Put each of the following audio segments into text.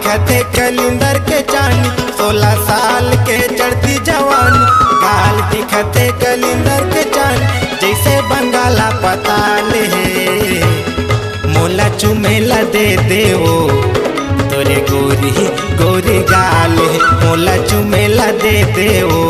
दिखते कलिंदर के चानी, 16 साल के चढ़ती जवानी। गाल दिखते कलिंदर के चानी, जैसे बंगाला पताल है। मोला चुमेला दे देवो तोरे गोरी गोरी गाल है। मोला चुमेला दे देवो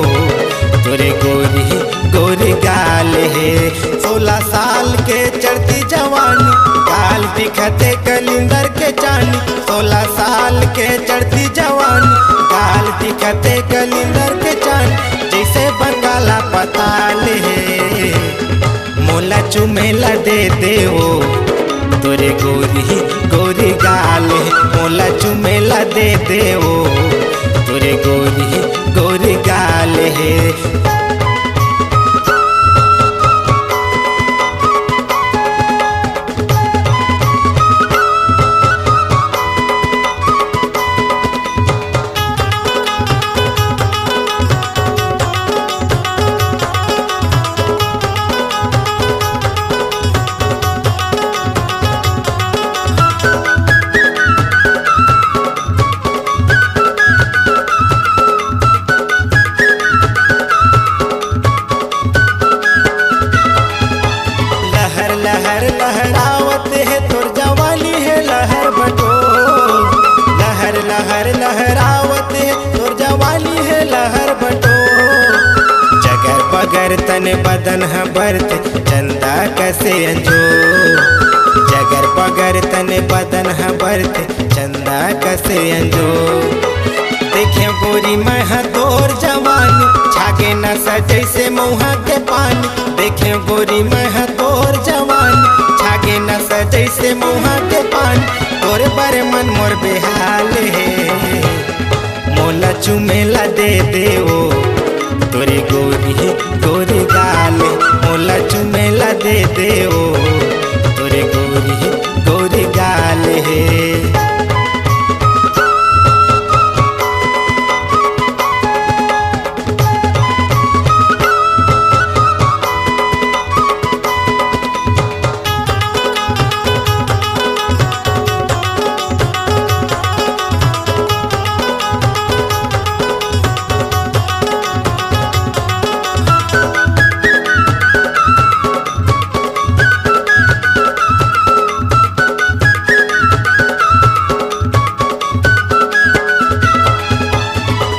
तोरे गोरी गोरी गाल है। 16 साल के चढ़ती जवानी, गाल दिखते कलिंदर के चानी। 16 साल के चढ़ती जवानी, गाल दिखते कलिंदर के चानी, जैसे बंगाला पताल है। मोला चुमेला दे देवो तोरे गोरी गोरी गाल है। मोला चुमेला दे देवो तोरे गोरी गोरी गाल है। लहर लहरावत है तोर जवानी है लहर बटो। लहर लहर लहरावत है तोर जवानी है लहर बटो। जगर बगर तन बदन है बरत चंदा कैसे अंजो। जगर बगर तन बदन है बरत चंदा कैसे अंजो। देखे गोरी मैं तोर जवानी, छागे न सजे से मुहा के पानी। देखे गोरी मैं तोर जवानी, छागे न सजे से मुहा के पानी। तोर बर मन मोर बेहाल है। मोला चुमेला दे देवो तोरे गोरी गोरी गाल। मोला चुमेला दे देवो तोरे गोरी गोरी गाल है।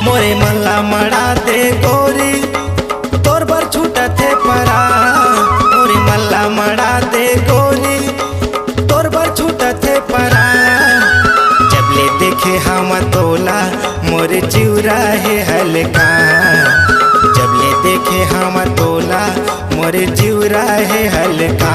मोरे मल्ला मड़ा दे गोरी तोर बर छूटा थे परा। मोरे मल्ला मड़ा दे गोरी तोर बर छूटा थे परा। जबले देखे हम तोला मोरे चिउरा है हल्का। जबले देखे हम तोला मोरे चिउरा है हल्का।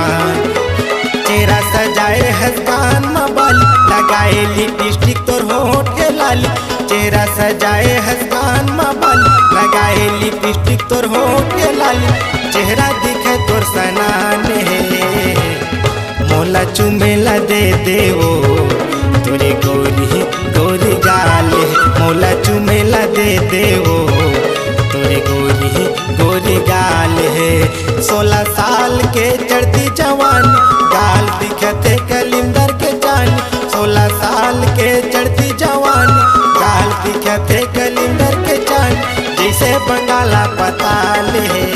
चेहरा सजाए हसकान में बाली, लगाए लिपस्टिक तोर होठ के लाली। चेहरा सजाए हसकान में बाली, लगाए लिपस्टिक तोर होठ के लाली। चेहरा दिखे तोर सनान है। मोला चुमेला दे देवो तोरे गोरी गोरी गाल है। मोला चुमेला दे देवो तोरे गोरी गोरी गाल है। 16 साल के चढ़ती जवानी, गाल दिखते कलिंदर के चानी। 16 साल के चढ़ती जवानी, गाल दिखते कलिंदर के चानी, जैसे बंगाला पताल है।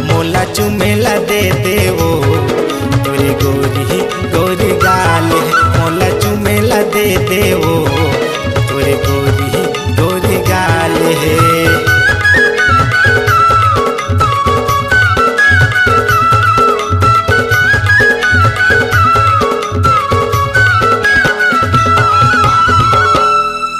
मोला चुमेला दे देवो